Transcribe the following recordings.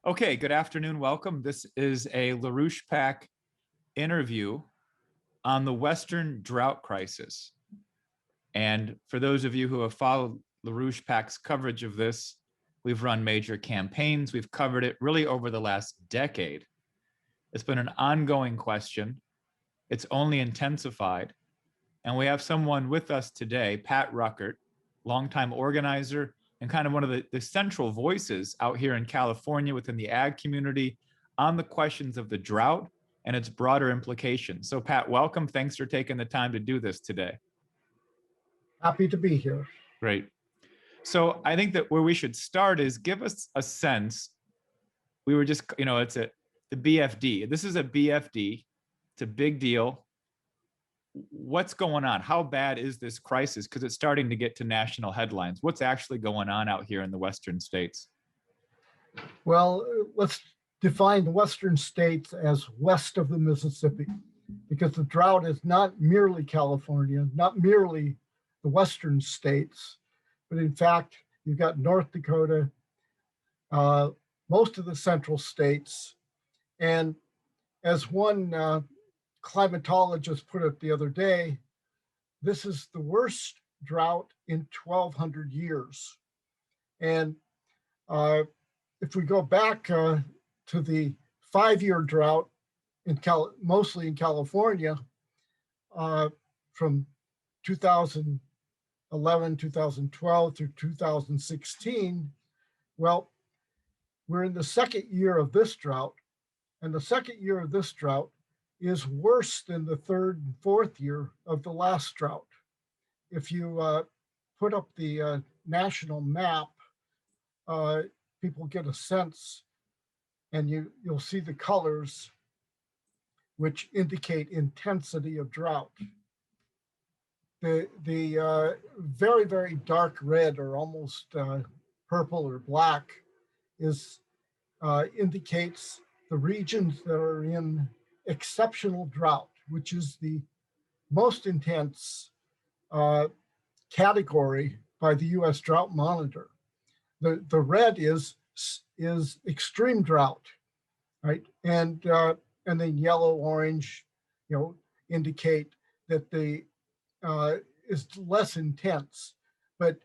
Okay, good afternoon. Welcome. This is a LaRouche PAC interview on the Western drought crisis. And for those of you who have followed LaRouche PAC's coverage of this, we've run major campaigns. We've covered it really over the last decade. It's been an ongoing question. It's only intensified. And we have someone with us today, Pat Ruckert, longtime organizer and kind of one of the central voices out here in California within the ag community on the questions of the drought and its broader implications. So Pat, welcome. Thanks for taking the time to do this today. Happy to be here. Great. So I think that where we should start is give us a sense. We were just, it's the BFD. This is a BFD. It's a big deal. What's going on? How bad is this crisis? Because it's starting to get to national headlines. What's actually going on out here in the Western states? Well, let's define the Western states as west of the Mississippi, because the drought is not merely California, not merely the Western states, but in fact, you've got North Dakota, most of the central states, and as one climatologist put it the other day, this is the worst drought in 1,200 years. And if we go back to the 5-year drought mostly in California, from 2011, 2012 through 2016, well, we're in the second year of this drought, and the second year of this drought is worse than the third and fourth year of the last drought. If you put up the national map, people get a sense, and you'll see the colors which indicate intensity of drought. The very, very dark red or almost purple or black indicates the regions that are in exceptional drought, which is the most intense category by the U.S. Drought Monitor. The red is extreme drought, right? And then yellow, orange, indicate that the is less intense, but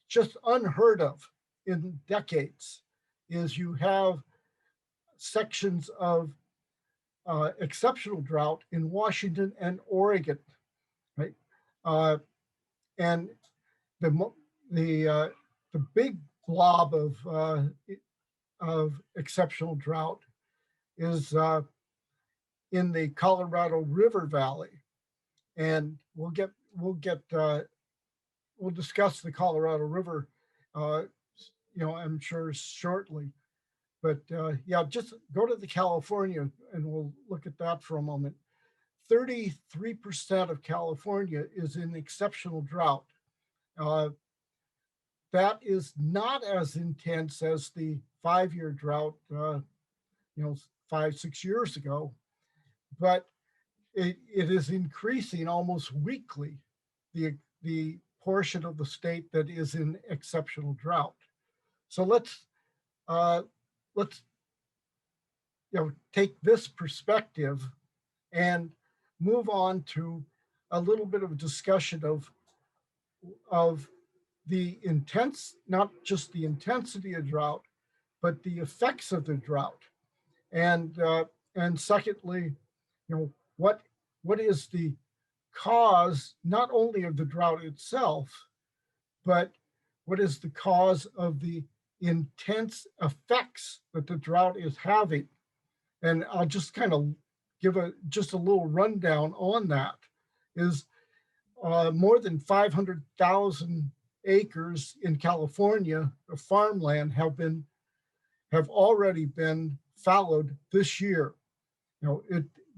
just unheard of in decades is you have sections of exceptional drought in Washington and Oregon, right? And the big blob of exceptional drought is in the Colorado River Valley, and we'll discuss the Colorado River, I'm sure shortly. But yeah, just go to the California and we'll look at that for a moment. 33% of California is in exceptional drought. That is not as intense as the 5-year drought, 5-6 years ago, but it is increasing almost weekly, the portion of the state that is in exceptional drought. So let's take this perspective and move on to a little bit of a discussion of the not just the intensity of drought, but the effects of the drought. And secondly, what is the cause not only of the drought itself, but what is the cause of the intense effects that the drought is having? And I'll just kind of give just a little rundown on that. Is more than 500,000 acres in California of farmland have already been fallowed this year.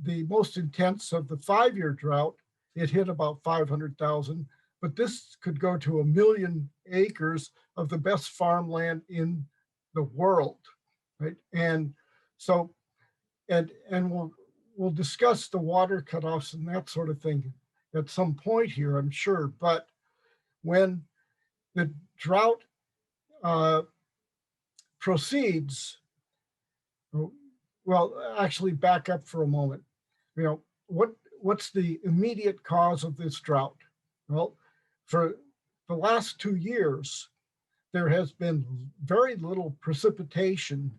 The most intense of the 5-year drought, it hit about 500,000, but this could go to 1 million acres of the best farmland in the world, right? And so, and we'll discuss the water cutoffs and that sort of thing at some point here, I'm sure. But when the drought proceeds, Oh, well, actually back up for a moment. You know, what's the immediate cause of this drought? Well, for the last 2 years, there has been very little precipitation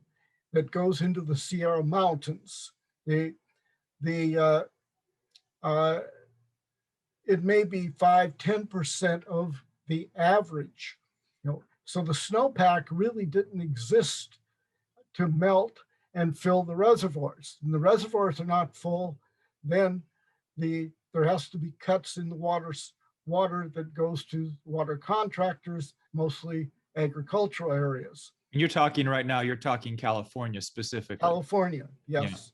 that goes into the Sierra Mountains. The uh, it may be 5-10% of the average. So the snowpack really didn't exist to melt and fill the reservoirs. And the reservoirs are not full, then there has to be cuts in the water that goes to water contractors, mostly agricultural areas. And you're talking right now, you're talking California specifically. California, Yeah. yes.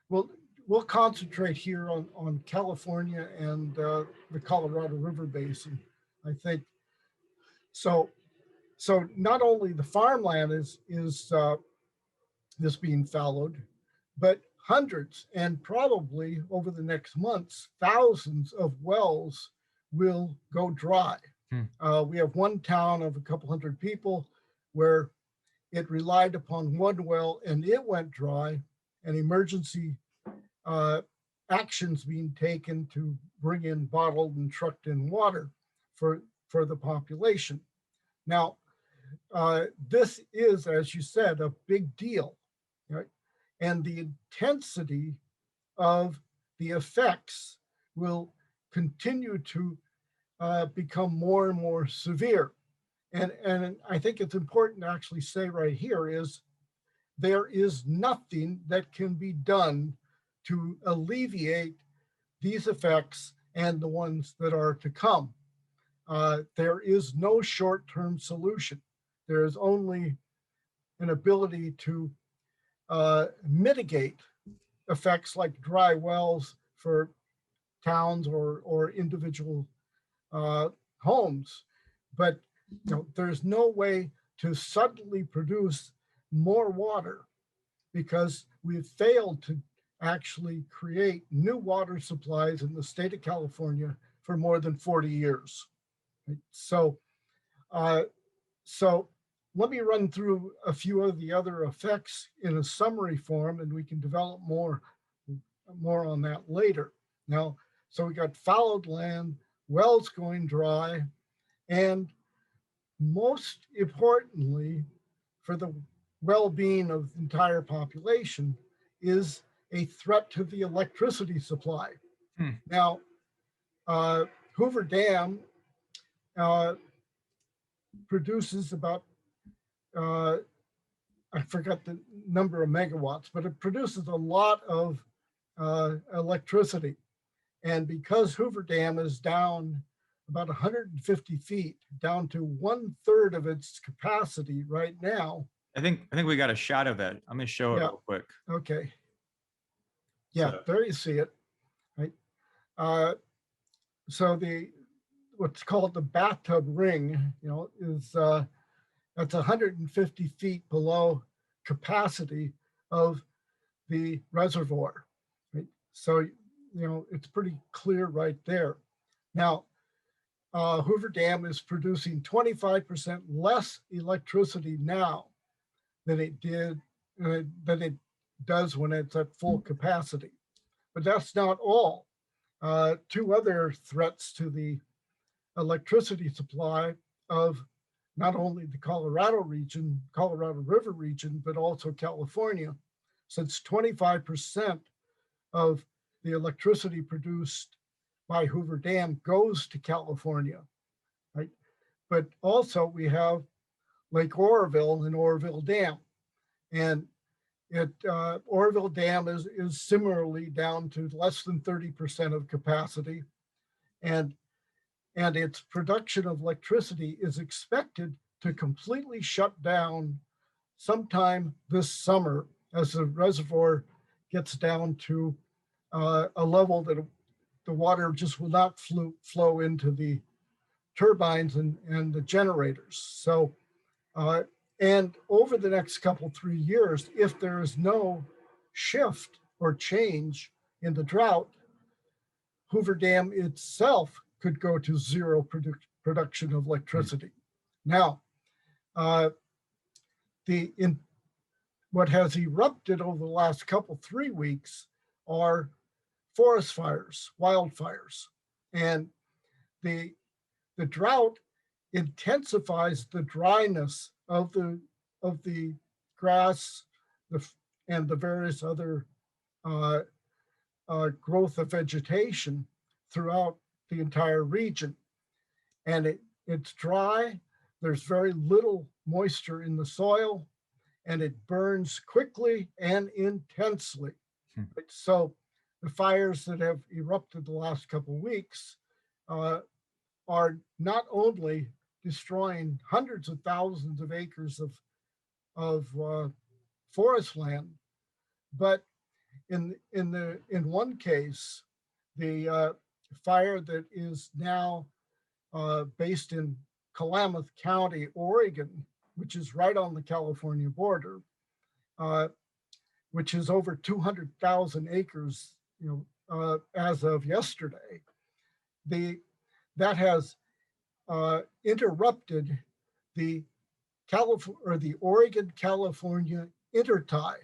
We'll we'll concentrate here on California and the Colorado River Basin, I think. So not only the farmland is being fallowed, but hundreds and probably over the next months, thousands of wells will go dry. We have one town of a couple hundred people where it relied upon one well and it went dry, and emergency actions being taken to bring in bottled and trucked in water for the population. Now, this is, as you said, a big deal, right? And the intensity of the effects will continue to become more and more severe. And I think it's important to actually say right here is there is nothing that can be done to alleviate these effects and the ones that are to come. There is no short-term solution. There is only an ability to mitigate effects like dry wells for towns or individual homes. But there's no way to suddenly produce more water because we've failed to actually create new water supplies in the state of California for more than 40 years. So let me run through a few of the other effects in a summary form, and we can develop more on that later. Now, so we got fallowed land, wells going dry, and most importantly, for the well-being of the entire population, is a threat to the electricity supply. Now, Hoover Dam produces about, I forgot the number of megawatts, but it produces a lot of electricity. And because Hoover Dam is down about 150 feet, down to 1/3 of its capacity right now. I think we got a shot of that. I'm gonna show it real quick. Okay. Yeah, so there you see it. Right. So what's called the bathtub ring, is that's 150 feet below capacity of the reservoir. Right? So it's pretty clear right there. Now, Hoover Dam is producing 25% less electricity now than it does when it's at full capacity. But that's not all. Two other threats to the electricity supply of not only the Colorado River region, but also California, since 25% of the electricity produced by Hoover Dam goes to California, right? But also we have Lake Oroville and Oroville Dam, and Oroville Dam is similarly down to less than 30% of capacity, and its production of electricity is expected to completely shut down sometime this summer as the reservoir gets down to a level that the water just will not flow into the turbines and the generators. So, and over the next 3 years, if there is no shift or change in the drought, Hoover Dam itself could go to zero production of electricity. Now, what has erupted over the last 3 weeks are forest fires, wildfires. And the the drought intensifies the dryness of the grass, the and the various other uh, growth of vegetation throughout the entire region. And it's dry. There's very little moisture in the soil, and it burns quickly and intensely. Hmm. So the fires that have erupted the last couple of weeks uh, are not only destroying hundreds of thousands of acres of forest land, but in one case, the fire that is now based in Klamath County, Oregon, which is right on the California border, uh, which is over 200,000 acres, as of yesterday. The that has interrupted the California or the Oregon California intertie,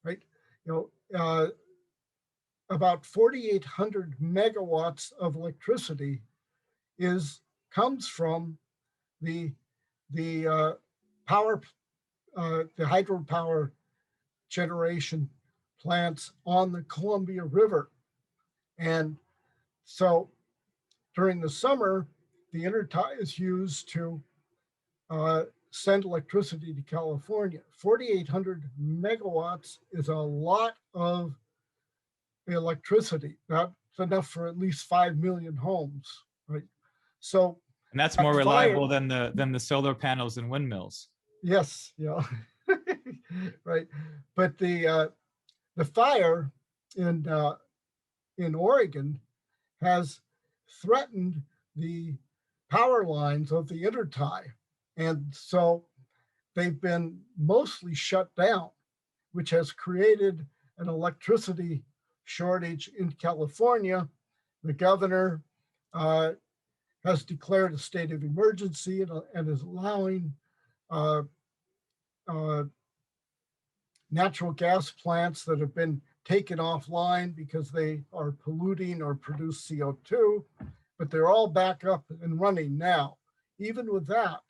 right? About 4,800 megawatts of electricity is comes from the the power the hydropower generation plants on the Columbia River. And so during the summer, the intertie is used to send electricity to California. 4,800 megawatts is a lot of electricity. That's enough for at least 5 million homes, right? So And that's that more fire, reliable than the solar panels and windmills. yes, right. But the fire in Oregon has threatened the power lines of the intertie, and so they've been mostly shut down, which has created an electricity shortage in California. The governor uh, has declared a state of emergency and is allowing uh, uh, natural gas plants that have been taken offline because they are polluting or produce CO2, but they're all back up and running now. Even with that,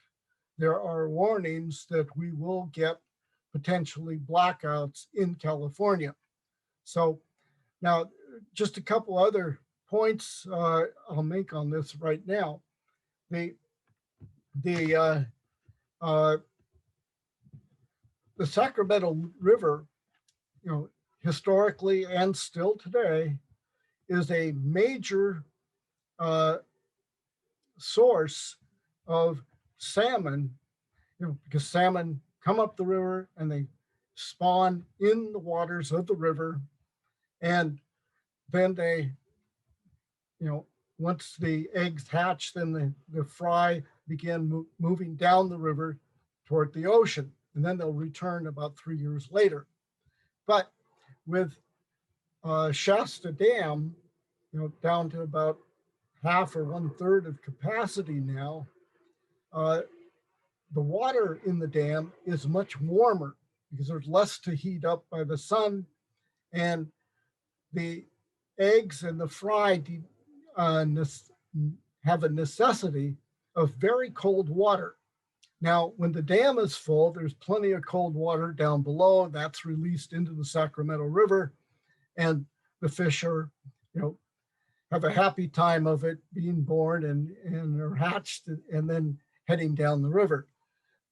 there are warnings that we will get potentially blackouts in California. So now, just a couple other points I'll make on this right now. The the uh, uh, the Sacramento River, historically and still today, is a major uh, source of salmon. Because salmon come up the river and they spawn in the waters of the river, and then they, once the eggs hatch, then the fry begin moving down the river toward the ocean, and then they'll return about 3 years later. But with Shasta Dam, down to about half or 1/3 of capacity now, uh, the water in the dam is much warmer because there's less to heat up by the sun, and the eggs and the fry have a necessity of very cold water. Now, when the dam is full, there's plenty of cold water down below. That's released into the Sacramento River, and the fish are, have a happy time of it being born and are hatched and then heading down the river.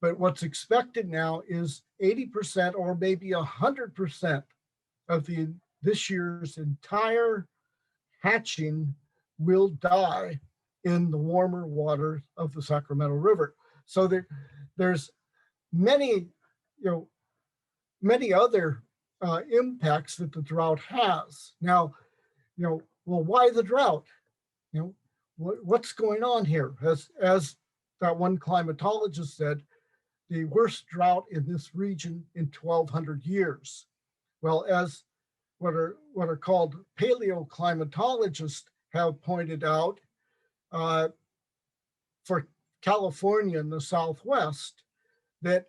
But what's expected now is 80% or maybe 100% of this year's entire hatching will die in the warmer water of the Sacramento River. So there's many, many other impacts that the drought has. Now, well, why the drought? What's going on here? As that one climatologist said, the worst drought in this region in 1,200 years. Well, as what are called paleoclimatologists have pointed out, for California and the Southwest, that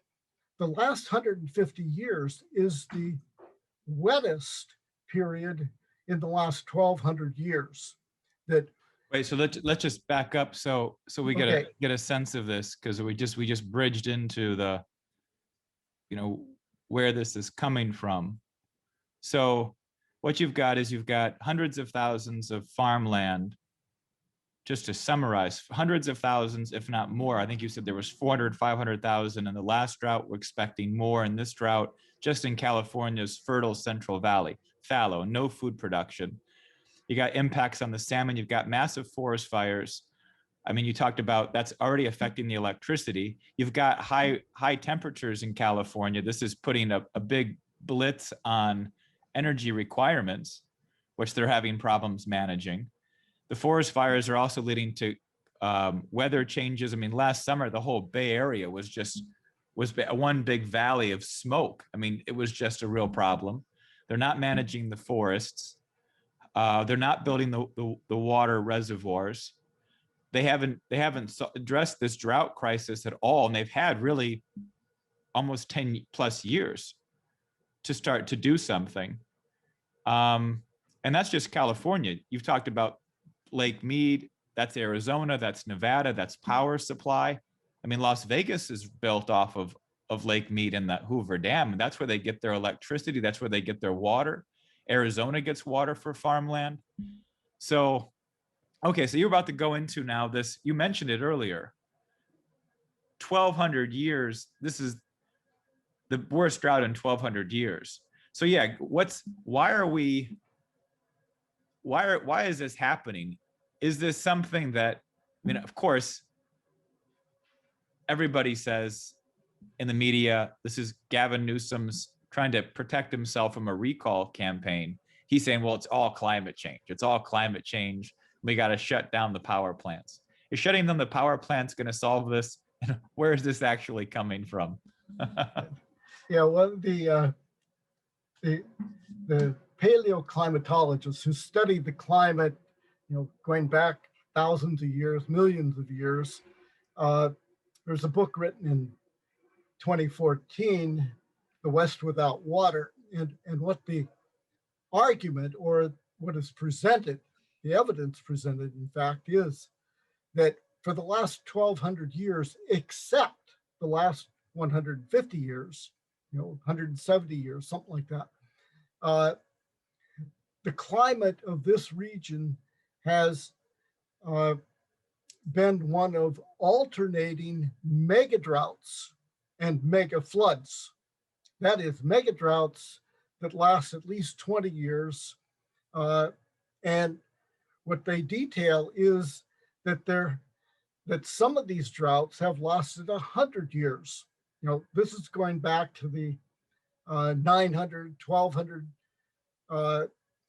the last 150 years is the wettest period in the last 1,200 years. That Wait, so let's just back up so we okay, get a sense of this, because we just bridged into the, you know, where this is coming from. So what you've got is you've got hundreds of thousands of farmland. Just to summarize, hundreds of thousands, if not more. I think you said there was 400, 500,000 in the last drought. We're expecting more in this drought, just in California's fertile Central Valley. Fallow, no food production. You got impacts on the salmon. You've got massive forest fires. I mean, you talked about that's already affecting the electricity. You've got high temperatures in California. This is putting a big blitz on energy requirements, which they're having problems managing. The forest fires are also leading to weather changes. I mean, last summer, the whole Bay Area was one big valley of smoke. I mean, it was just a real problem. They're not managing the forests. They're not building the water reservoirs. They haven't addressed this drought crisis at all, and they've had really almost 10 plus years to start to do something. And that's just California. You've talked about Lake Mead, that's Arizona, that's Nevada, that's power supply. I mean, Las Vegas is built off of Lake Mead and that Hoover Dam. And that's where they get their electricity. That's where they get their water. Arizona gets water for farmland. So, okay, so you're about to go into now this, you mentioned it earlier, 1,200 years. This is the worst drought in 1,200 years. So yeah, why is this happening? Is this something that, I mean, of course, everybody says in the media, this is Gavin Newsom's trying to protect himself from a recall campaign. He's saying, well, it's all climate change. It's all climate change. We got to shut down the power plants. Is shutting down the power plants going to solve this? Where is this actually coming from? yeah, well, the paleoclimatologists who studied the climate, going back thousands of years, millions of years. There's a book written in 2014, The West Without Water, and what the argument or what is presented, the evidence presented, in fact, is that for the last 1,200 years, except the last 150 years, 170 years, something like that, the climate of this region has been one of alternating mega droughts and mega floods. That is, mega droughts that last at least 20 years. And what they detail is that some of these droughts have lasted 100 years. This is going back to the 900, 1200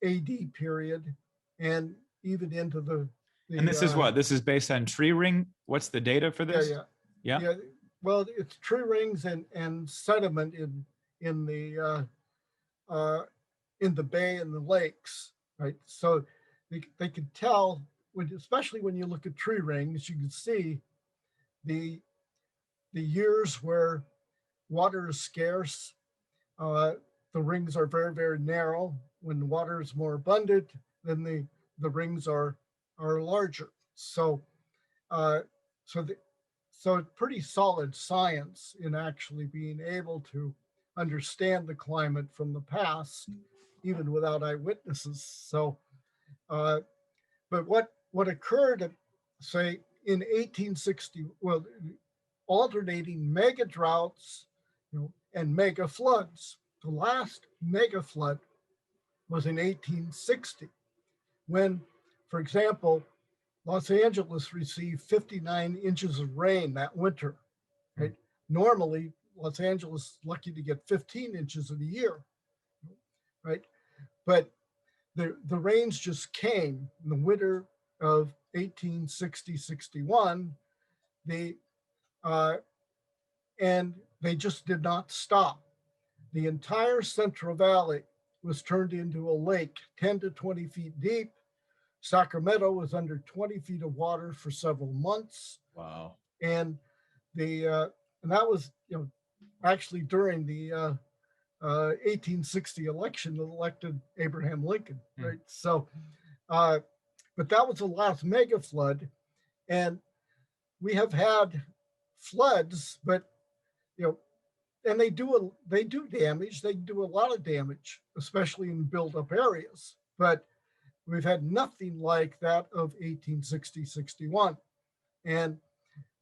AD period, and even into the and this is what? This is based on tree ring? What's the data for this? Yeah. Well, it's tree rings and sediment in the bay and the lakes, right? So they could tell, especially when you look at tree rings, you can see the years where water is scarce. The rings are very, very narrow. When water is more abundant, then the rings are larger. So it's pretty solid science in actually being able to understand the climate from the past, even without eyewitnesses. So, but what occurred, say, in 1860, well, alternating mega droughts, and mega floods. The last mega flood was in 1860, when, for example, Los Angeles received 59 inches of rain that winter. Right? Normally, Los Angeles is lucky to get 15 inches in a year, right? But the rains just came in the winter of 1860-61. And they just did not stop. The entire Central Valley was turned into a lake 10 to 20 feet deep. Sacramento was under 20 feet of water for several months. Wow. And that was, actually during the 1860 election that elected Abraham Lincoln, right? So, but that was the last mega flood, and we have had floods, but you know, and they do damage. They do a lot of damage, especially in build-up areas. But we've had nothing like that of 1860-61, and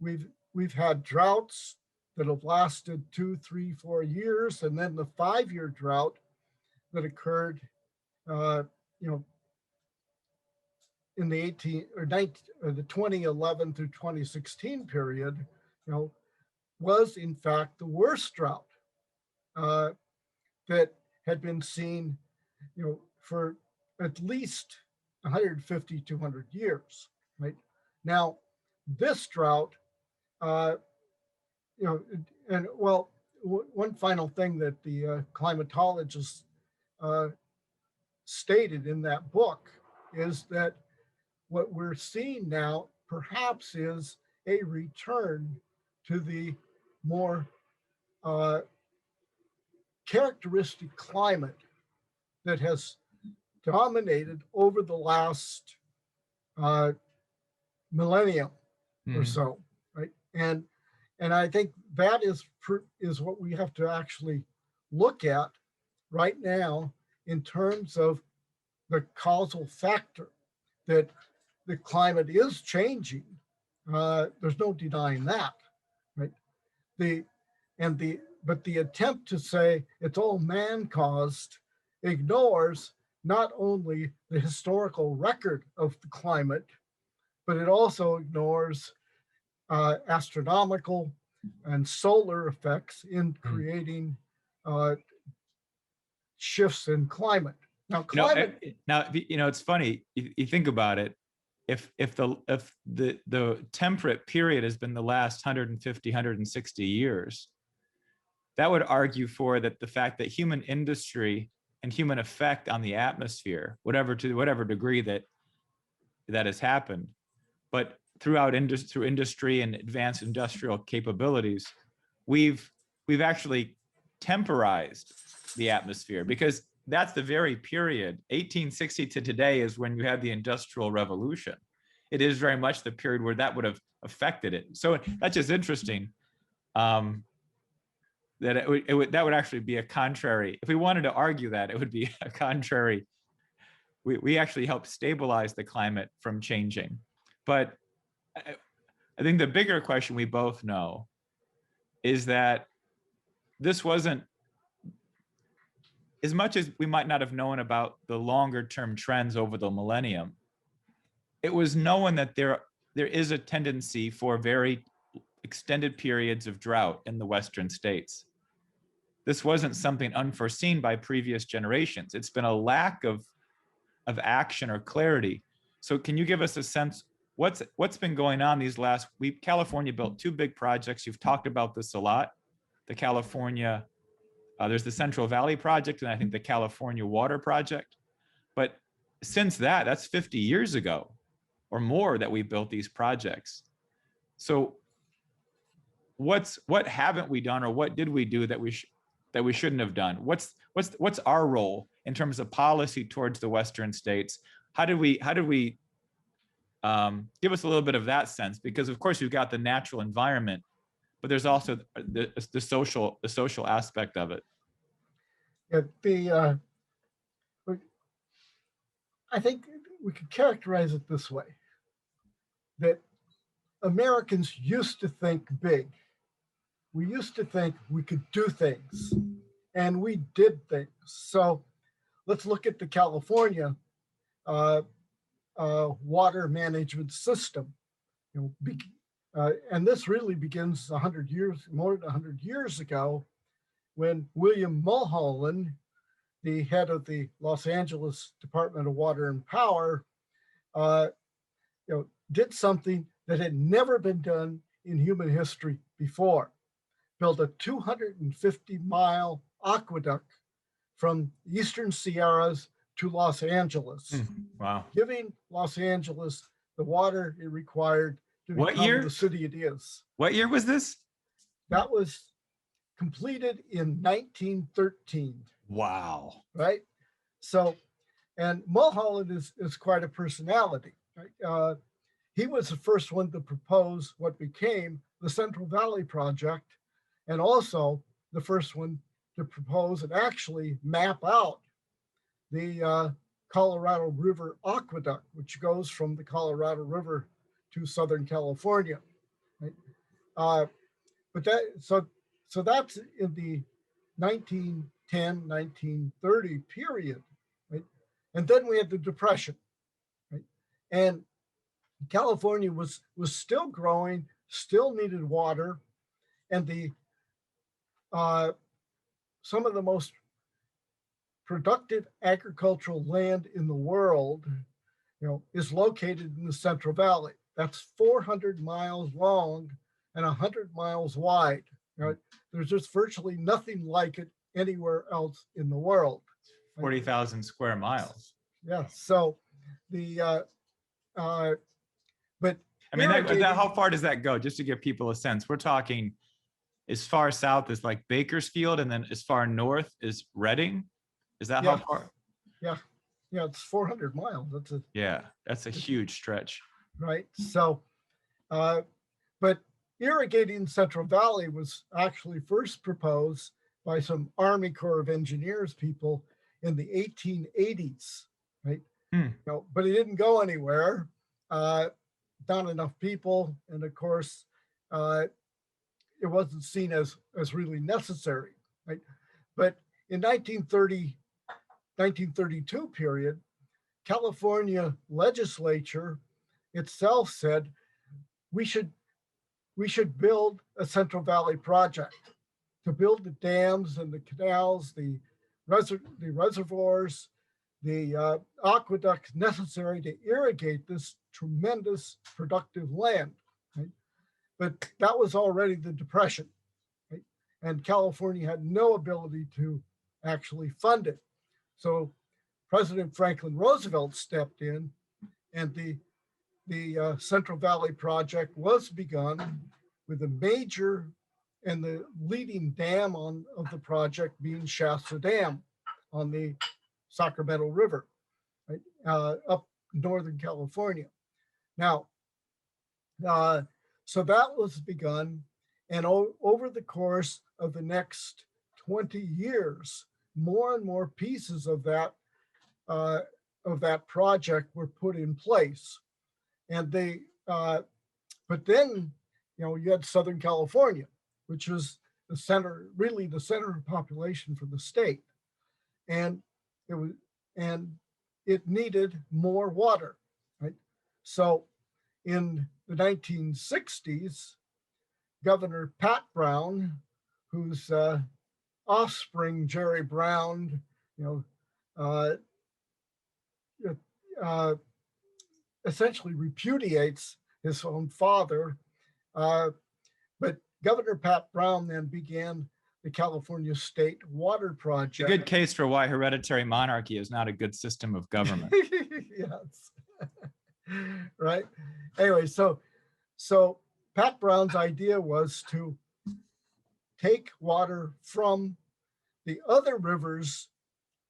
we've had droughts that have lasted 2, 3, 4 years, and then the 5-year drought that occurred, uh, you know, in the 2011 through 2016 period, you know, was in fact the worst drought uh, that had been seen, you know, for at least 150, 200 years, right? Now, this drought, uh, you know, and well, one final thing that the climatologists uh, stated in that book is that what we're seeing now perhaps is a return to the more uh, characteristic climate that has dominated over the last uh, millennium or so, right? And I think that is what we have to actually look at right now in terms of the causal factor that the climate is changing. There's no denying that, right? The and the but the attempt to say it's all man caused ignores not only the historical record of the climate, but it also ignores astronomical and solar effects in creating uh, shifts in climate. Now, climate. It's funny. You think about it. If the temperate period has been the last 150, 160 years, that would argue for that the fact that human industry and human effect on the atmosphere, to whatever degree that has happened, but through industry and advanced industrial capabilities, we've actually temporized the atmosphere, because that's the very period, 1860 to today, is when you had the Industrial Revolution. It is very much the period where that would have affected it. So that's just interesting. That that would actually be a contrary. If we wanted to argue that, it would be a contrary. We actually help stabilize the climate from changing. But I think the bigger question we both know is that this wasn't, as much as we might not have known about the longer term trends over the millennium, it was known that there is a tendency for very extended periods of drought in the Western states. This wasn't something unforeseen by previous generations. It's been a lack of action or clarity. So can you give us a sense, what's been going on these last week? California built 2 big projects. You've talked about this a lot. The California, there's the Central Valley Project, and I think the California Water Project. But since that's 50 years ago or more that we built these projects. So what haven't we done, or what did we do that we shouldn't have done? What's our role in terms of policy towards the Western states? How did we give us a little bit of that sense? Because of course you've got the natural environment, but there's also the social aspect of it. I think we could characterize it this way: that Americans used to think big. We used to think we could do things, and we did things. So let's look at the California water management system. And this really begins more than 100 years ago, when William Mulholland, the head of the Los Angeles Department of Water and Power, did something that had never been done in human history before. Built a 250-mile aqueduct from Eastern Sierras to Los Angeles. Wow. Giving Los Angeles the water it required to become the city it is. What year was this? That was completed in 1913, Wow. right? So, and Mulholland is quite a personality, right? He was the first one to propose what became the Central Valley Project, and also the first one to propose and actually map out the Colorado River Aqueduct, which goes from the Colorado River to Southern California. Right? But that so that's in the 1910, 1930 period, right? And then we had the Depression, right? And California was still growing, still needed water, and the some of the most productive agricultural land in the world, is located in the Central Valley. That's 400 miles long and 100 miles wide. Right? There's just virtually nothing like it anywhere else in the world. 40,000 square miles. Yeah. So the but I mean, how far does that go? Just to give people a sense, we're talking as far south as like Bakersfield, and then as far north as Reading. Is that how far? Yeah. Yeah, it's 400 miles. That's a huge stretch. Right. So, but irrigating Central Valley was actually first proposed by some Army Corps of Engineers people in the 1880s, right? But it didn't go anywhere. Not enough people, and of course, it wasn't seen as really necessary, right? But in 1932 period, California legislature itself said we should build a Central Valley project to build the dams and the canals, the reservoirs, the aqueducts necessary to irrigate this tremendous productive land. Right? But that was already the Depression, right? And California had no ability to actually fund it. So President Franklin Roosevelt stepped in, and the Central Valley Project was begun with a major and the leading dam of the project being Shasta Dam on the Sacramento River, right, up Northern California. Now, so that was begun, and over the course of the next 20 years, more and more pieces of that project were put in place. And but then, you had Southern California, which was the center of population for the state. And it needed more water, right? So in the 1960s, Governor Pat Brown, whose offspring, Jerry Brown, essentially repudiates his own father. But Governor Pat Brown then began the California State Water Project. A good case for why hereditary monarchy is not a good system of government. Yes. Right. Anyway, so Pat Brown's idea was to take water from the other rivers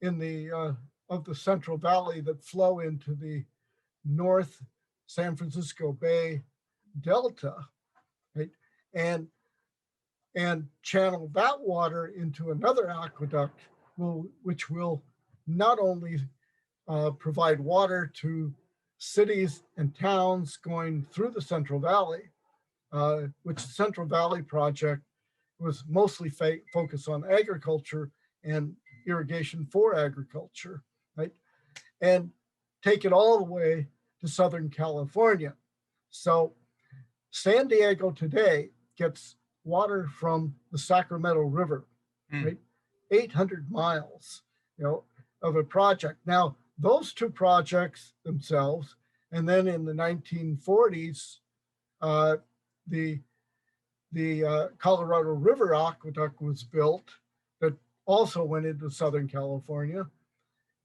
in the of the Central Valley that flow into the North San Francisco Bay Delta, right, and channel that water into another aqueduct, which will not only provide water to cities and towns going through the Central Valley, which the Central Valley Project was mostly focused on agriculture and irrigation for agriculture, right? And take it all the way to Southern California. So San Diego today gets water from the Sacramento River, right? 800 miles, of a project. Now, those two projects themselves, and then in the 1940s, the Colorado River Aqueduct was built that also went into Southern California.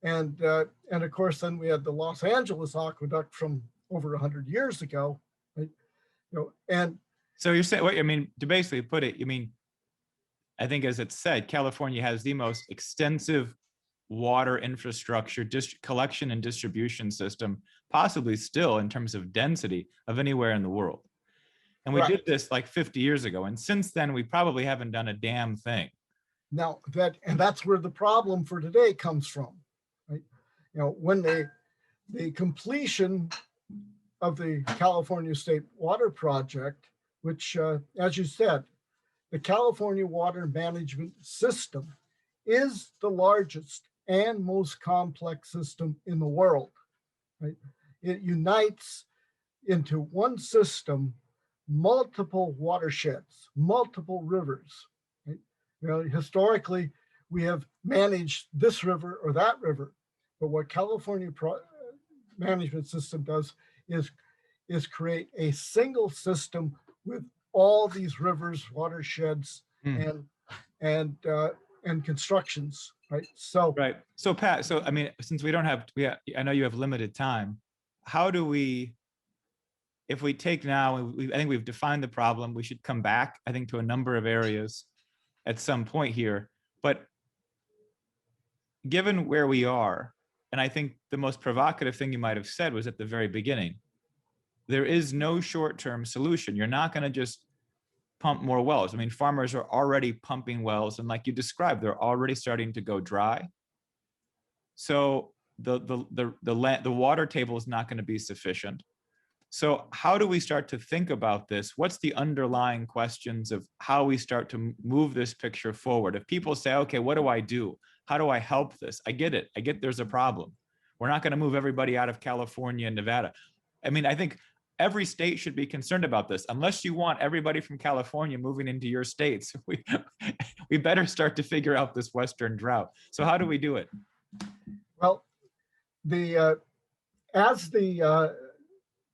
And of course, then we had the Los Angeles Aqueduct from over 100 years ago, right? And so you're saying, to basically put it, you mean I think, as it said, California has the most extensive water infrastructure, collection and distribution system, possibly still in terms of density, of anywhere in the world. And we did Correct. this like 50 years ago. And since then, we probably haven't done a damn thing. Now that's where the problem for today comes from, right? When the completion of the California State Water Project, which, as you said, the California Water Management System is the largest and most complex system in the world, right? It unites into one system multiple watersheds, multiple rivers, right? Historically, we have managed this river or that river, but what California management system does is create a single system with all these rivers, watersheds, and constructions, right? So right. So Pat, so I mean, since we don't have, I know you have limited time. How do we, if we take now, I think we've defined the problem. We should come back, I think, to a number of areas at some point here. But given where we are, and I think the most provocative thing you might have said was at the very beginning, there is no short-term solution. You're not going to just pump more wells. I mean, farmers are already pumping wells, and like you described, they're already starting to go dry. So the water table is not going to be sufficient. So how do we start to think about this? What's the underlying questions of how we start to move this picture forward? If people say, okay, what do I do? How do I help this? I get it. I get there's a problem. We're not going to move everybody out of California and Nevada. I mean, I think every state should be concerned about this. Unless you want everybody from California moving into your states, we better start to figure out this Western drought. So how do we do it? Well, as the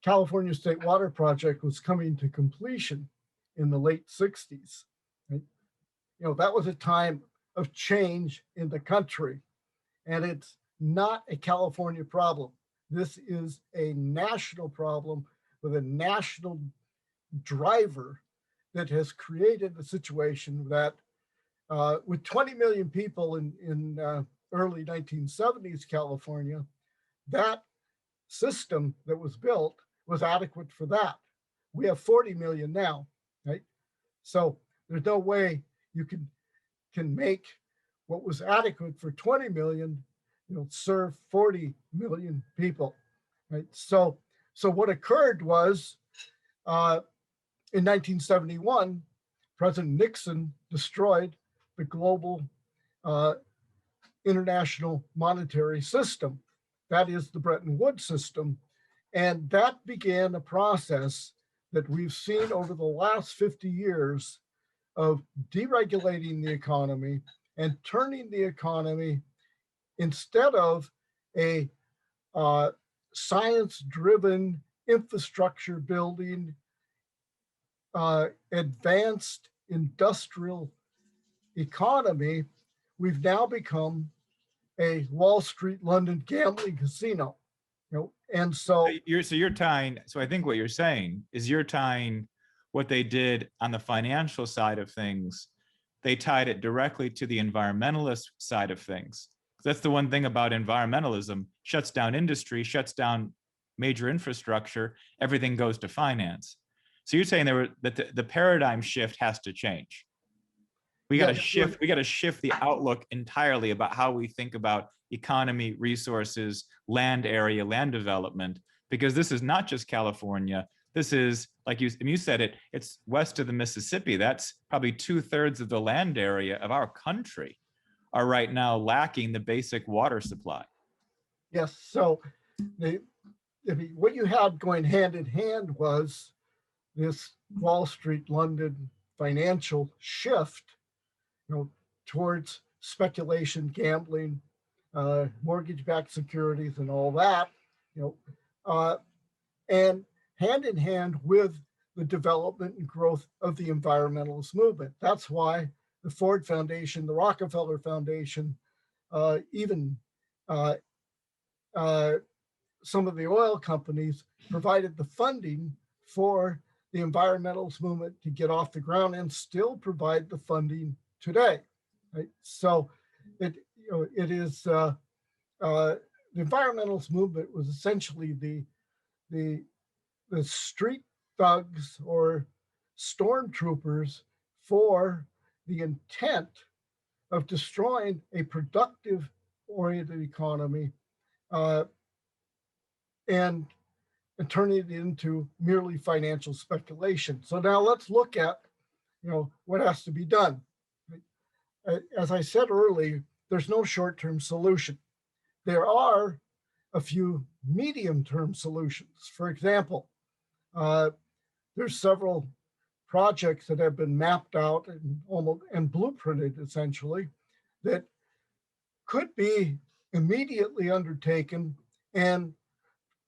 California State Water Project was coming to completion in the late 60s, right? That was a time of change in the country, and it's not a California problem. This is a national problem with a national driver that has created a situation that with 20 million people in early 1970s California, that system that was built was adequate for that. We have 40 million now, right? So there's no way you can make what was adequate for 20 million, serve 40 million people, right? So what occurred was in 1971, President Nixon destroyed the global international monetary system. That is the Bretton Woods system. And that began a process that we've seen over the last 50 years of deregulating the economy and turning the economy, instead of a science-driven infrastructure building, advanced industrial economy, we've now become a Wall Street, London gambling casino. And so you're tying. So I think what you're saying is you're tying what they did on the financial side of things. They tied it directly to the environmentalist side of things. That's the one thing about environmentalism: shuts down industry, shuts down major infrastructure, everything goes to finance. So you're saying that the paradigm shift has to change. We got to shift. We got to shift the outlook entirely about how we think about economy, resources, land area, land development, because this is not just California. This is, like you said it, it's west of the Mississippi. That's probably 2/3 of the land area of our country are right now lacking the basic water supply. Yes. So what you had going hand in hand was this Wall Street, London financial shift, towards speculation, gambling, mortgage-backed securities, and all that, and hand in hand with the development and growth of the environmentalist movement. That's why the Ford Foundation, the Rockefeller Foundation, even some of the oil companies provided the funding for the environmentalist movement to get off the ground, and still provide the funding today. Right? So it is the environmentalist movement was essentially the street thugs or stormtroopers for the intent of destroying a productive oriented economy uh, and turning it into merely financial speculation. So now let's look at what has to be done. As I said earlier, there's no short-term solution. There are a few medium-term solutions. For example, there's several projects that have been mapped out and blueprinted essentially that could be immediately undertaken and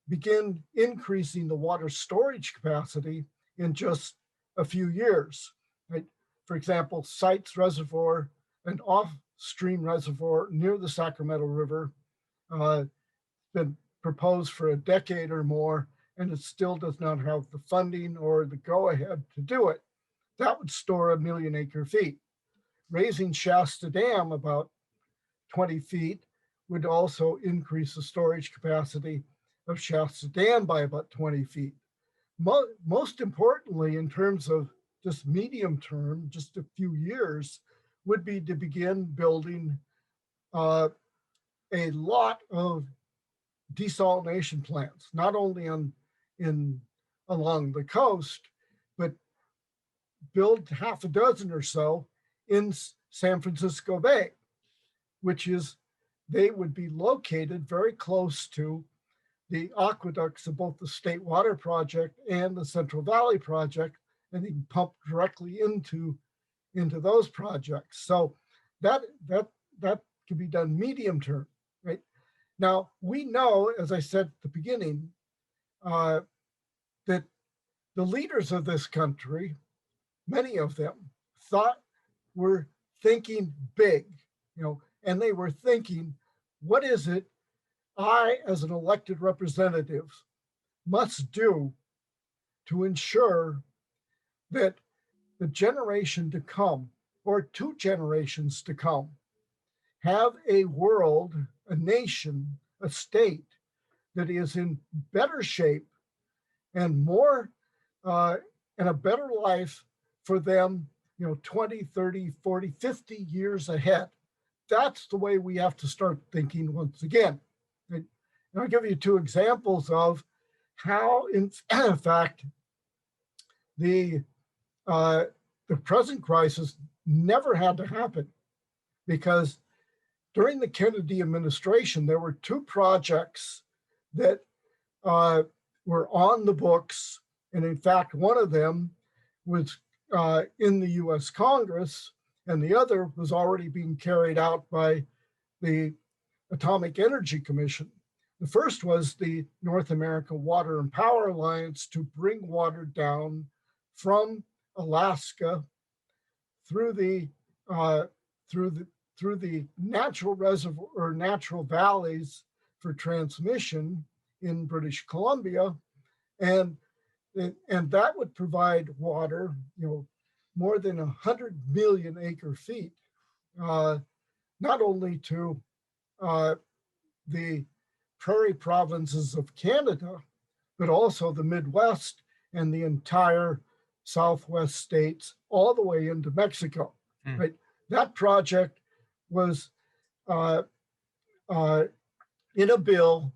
begin increasing the water storage capacity in just a few years. Right? For example, Sites Reservoir, an off-stream reservoir near the Sacramento River, been proposed for a decade or more, and it still does not have the funding or the go-ahead to do it. That would store 1 million acre feet. Raising Shasta Dam about 20 feet would also increase the storage capacity of Shasta Dam by about 20 feet. Most importantly, in terms of just medium term, just a few years, would be to begin building a lot of desalination plants, not only along the coast, but build half a dozen or so in San Francisco Bay, which is, they would be located very close to the aqueducts of both the State Water Project and the Central Valley Project, and they can pump directly into those projects. So that can be done medium term, right? Now, we know, as I said at the beginning, that the leaders of this country, many of them, were thinking big, and they were thinking, what is it I, as an elected representative, must do to ensure that the generation to come, or 2 generations to come, have a world, a nation, a state that is in better shape and more and a better life for them, 20, 30, 40, 50 years ahead. That's the way we have to start thinking once again. And I'll give you 2 examples of how, in fact, the present crisis never had to happen, because during the Kennedy administration, there were 2 projects that were on the books. And in fact, one of them was in the US Congress, and the other was already being carried out by the Atomic Energy Commission. The first was the North American Water and Power Alliance to bring water down from Alaska through the natural reservoir or natural valleys for transmission in British Columbia, and that would provide water, more than 100 million acre feet, not only to the prairie provinces of Canada, but also the Midwest and the entire Southwest states, all the way into Mexico. Right? That project was in a bill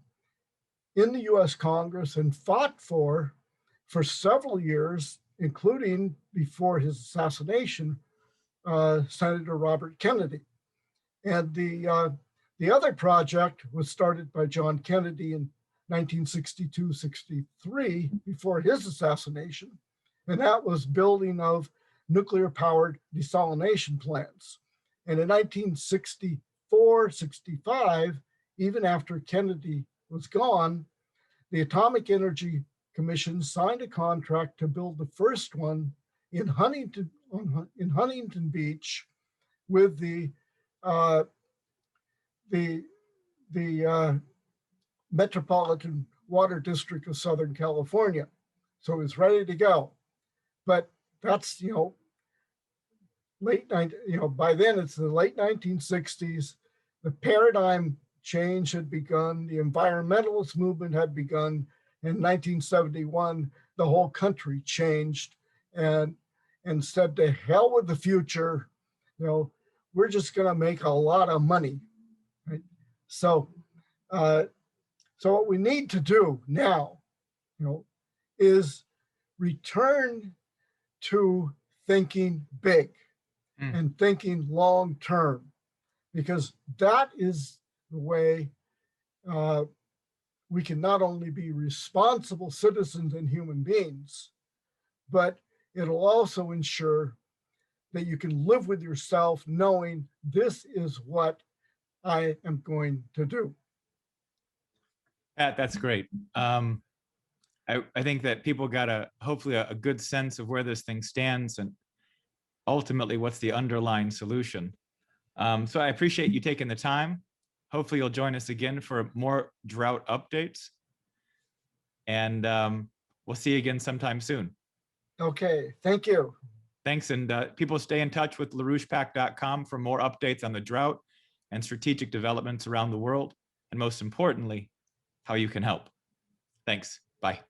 in the US Congress and fought for several years, including before his assassination, Senator Robert Kennedy. And the other project was started by John Kennedy in 1962-63, before his assassination, and that was building of nuclear-powered desalination plants. And in 1964-65, even after Kennedy was gone, the Atomic Energy Commission signed a contract to build the first one in Huntington Beach with the Metropolitan Water District of Southern California. So it was ready to go. But that's, by then it's the late 1960s. The paradigm change had begun. The environmentalist movement had begun. In 1971, the whole country changed and said, to hell with the future. We're just going to make a lot of money. Right? So, so what we need to do now, is return to thinking big and thinking long term, because that is the way we can not only be responsible citizens and human beings, but it'll also ensure that you can live with yourself knowing this is what I am going to do. Pat, that's great. I think that people got hopefully a good sense of where this thing stands and ultimately what's the underlying solution. So I appreciate you taking the time. Hopefully you'll join us again for more drought updates. And we'll see you again sometime soon. Okay, thank you. Thanks, and people stay in touch with LaRouchePAC.com for more updates on the drought and strategic developments around the world, and most importantly, how you can help. Thanks. Bye.